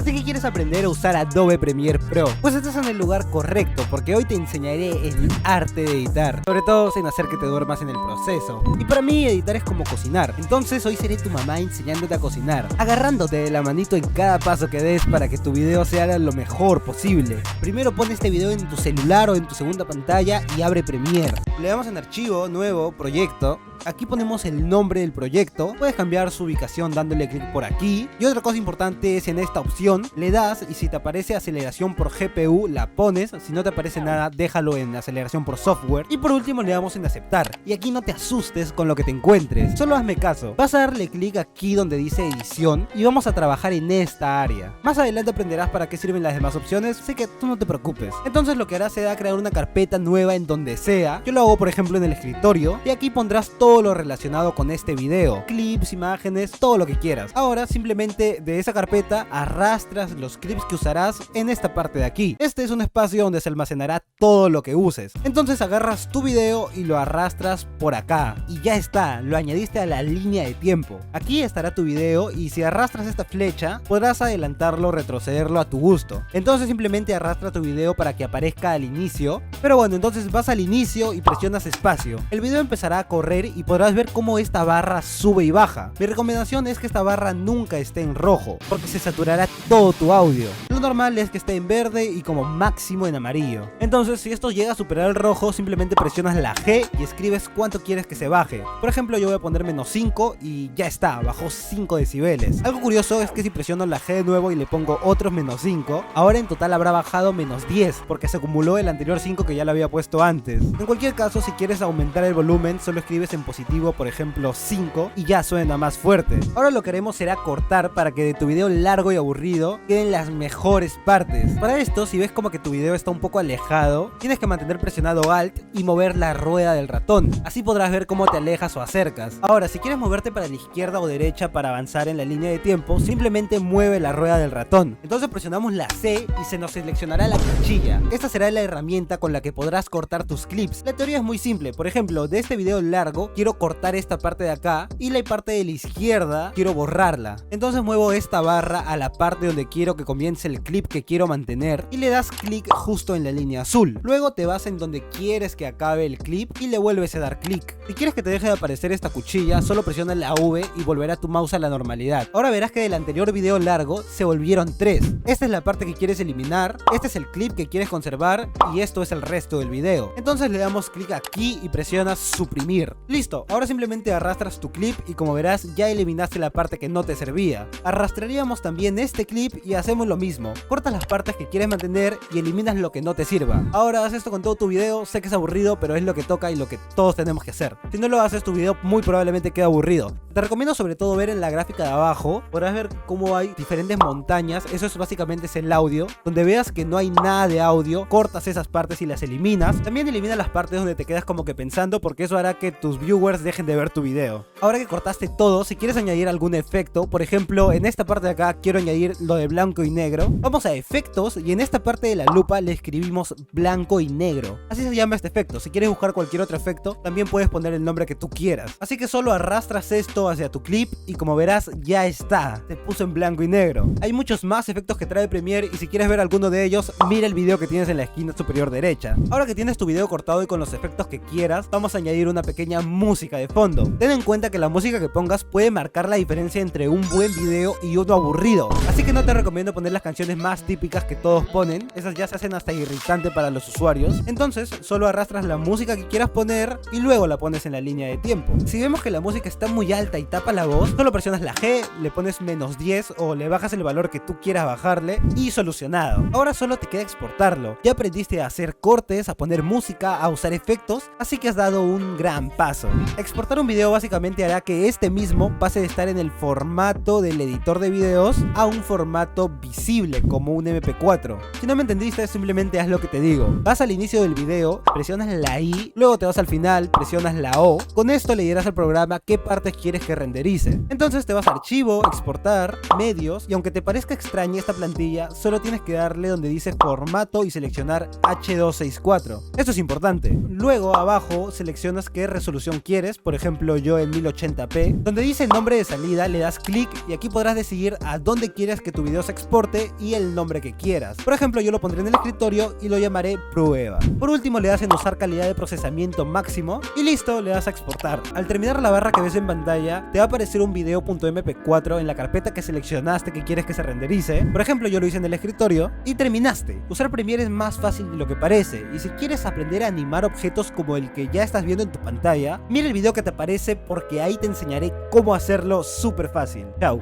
Así que quieres aprender a usar Adobe Premiere Pro, pues estás en el lugar correcto, porque hoy te enseñaré el arte de editar, sobre todo sin hacer que te duermas en el proceso. Y para mí editar es como cocinar, entonces hoy seré tu mamá enseñándote a cocinar, agarrándote de la manito en cada paso que des para que tu video se haga lo mejor posible. Primero pon este video en tu celular o en tu segunda pantalla y abre Premiere. Le damos en archivo, nuevo, proyecto. Aquí ponemos el nombre del proyecto, puedes cambiar su ubicación dándole clic por aquí. Y otra cosa importante es en esta opción, le das y si te aparece aceleración por GPU la pones, si no te aparece nada déjalo en aceleración por software. Y por último le damos en aceptar. Y aquí no te asustes con lo que te encuentres, solo hazme caso. Vas a darle clic aquí donde dice edición y vamos a trabajar en esta área. Más adelante aprenderás para qué sirven las demás opciones, sé que tú no te preocupes. Entonces lo que harás será crear una carpeta nueva en donde sea. Yo lo hago por ejemplo en el escritorio y aquí pondrás todo lo relacionado con este video, clips, imágenes, todo lo que quieras. Ahora simplemente de esa carpeta arrastras los clips que usarás en esta parte de aquí. Este es un espacio donde se almacenará todo lo que uses. Entonces agarras tu video y lo arrastras por acá y ya está, lo añadiste a la línea de tiempo. Aquí estará tu video y si arrastras esta flecha podrás adelantarlo o retrocederlo a tu gusto. Entonces simplemente arrastra tu video para que aparezca al inicio. Pero bueno, entonces vas al inicio y presionas espacio. El video empezará a correr y podrás ver cómo esta barra sube y baja. Mi recomendación es que esta barra nunca esté en rojo, porque se saturará todo tu audio. Lo normal es que esté en verde y como máximo en amarillo. Entonces si esto llega a superar el rojo, simplemente presionas la G y escribes cuánto quieres que se baje. Por ejemplo, yo voy a poner -5 y ya está, bajó 5 decibeles. Algo curioso es que si presiono la G de nuevo y le pongo otros -5, ahora en total habrá bajado -10, porque se acumuló el anterior 5 que ya lo había puesto antes. En cualquier caso, si quieres aumentar el volumen, solo escribes en positivo, por ejemplo 5, y ya suena más fuerte. Ahora lo que haremos será cortar para que de tu video largo y aburrido queden las mejores partes. Para esto, si ves como que tu video está un poco alejado, tienes que mantener presionado Alt y mover la rueda del ratón. Así podrás ver cómo te alejas o acercas. Ahora, si quieres moverte para la izquierda o derecha para avanzar en la línea de tiempo, simplemente mueve la rueda del ratón. Entonces presionamos la C y se nos seleccionará la cuchilla. Esta será la herramienta con la que podrás cortar tus clips. La teoría es muy simple. Por ejemplo, de este video largo quiero cortar esta parte de acá y la parte de la izquierda quiero borrarla. Entonces muevo esta barra a la parte donde quiero que comience el clip que quiero mantener y le das clic justo en la línea azul. Luego te vas en donde quieres que acabe el clip y le vuelves a dar clic. Si quieres que te deje de aparecer esta cuchilla, solo presiona la V y volverá tu mouse a la normalidad. Ahora verás que del anterior video largo se volvieron 3. Esta es la parte que quieres eliminar, este es el clip que quieres conservar y esto es el resto del video. Entonces le damos clic aquí y presionas suprimir. Listo, ahora simplemente arrastras tu clip y como verás ya eliminaste la parte que no te servía. Arrastraríamos también este clip y hacemos lo mismo. Cortas las partes que quieres mantener y eliminas lo que no te sirva. Ahora haz esto con todo tu video, sé que es aburrido pero es lo que toca y lo que todos tenemos que hacer. Si no lo haces tu video muy probablemente quede aburrido. Te recomiendo sobre todo ver en la gráfica de abajo, podrás ver cómo hay diferentes montañas, eso es básicamente el audio. Donde veas que no hay nada de audio, cortas esas partes y las eliminas. También elimina las partes donde te quedas como que pensando porque eso hará que tus viewers dejen de ver tu video. Ahora que cortaste todo, si quieres añadir algún efecto, por ejemplo en esta parte de acá quiero añadir lo de blanco y negro, vamos a efectos y en esta parte de la lupa le escribimos blanco y negro. Así se llama este efecto. Si quieres buscar cualquier otro efecto, también puedes poner el nombre que tú quieras. Así que solo arrastras esto hacia tu clip y como verás ya está, te puso en blanco y negro. Hay muchos más efectos que trae Premiere y si quieres ver alguno de ellos, mira el video que tienes en la esquina superior derecha. Ahora que tienes tu video cortado y con los efectos que quieras, vamos a añadir una pequeña música de fondo. Ten en cuenta que la música que pongas puede marcar la diferencia entre un buen video y uno aburrido. Así que no te recomiendo poner las canciones más típicas que todos ponen, esas ya se hacen hasta irritante para los usuarios. Entonces solo arrastras la música que quieras poner y luego la pones en la línea de tiempo. Si vemos que la música está muy alta y tapa la voz, solo presionas la G, le pones -10 o le bajas el valor que tú quieras bajarle y solucionado. Ahora solo te queda exportarlo. Ya aprendiste a hacer cortes, a poner música, a usar efectos, así que has dado un gran paso. Exportar un video básicamente hará que este mismo pase de estar en el formato del editor de videos a un formato visible. accesible como un MP4. Si no me entendiste, simplemente haz lo que te digo. Vas al inicio del video, presionas la I, luego te vas al final, presionas la O. Con esto le dirás al programa qué partes quieres que renderice. Entonces te vas a archivo, exportar, medios, y aunque te parezca extraña esta plantilla, solo tienes que darle donde dice formato y seleccionar H264. Esto es importante. Luego abajo seleccionas qué resolución quieres, por ejemplo yo en 1080p. Donde dice el nombre de salida le das clic y aquí podrás decidir a dónde quieres que tu video se exporte y el nombre que quieras. Por ejemplo yo lo pondré en el escritorio y lo llamaré prueba. Por último le das en usar calidad de procesamiento máximo y listo, le das a exportar. Al terminar la barra que ves en pantalla te va a aparecer un video.mp4 en la carpeta que seleccionaste que quieres que se renderice. Por ejemplo yo lo hice en el escritorio y terminaste. Usar Premiere es más fácil de lo que parece y si quieres aprender a animar objetos como el que ya estás viendo en tu pantalla, mira el video que te aparece porque ahí te enseñaré cómo hacerlo súper fácil. Chao.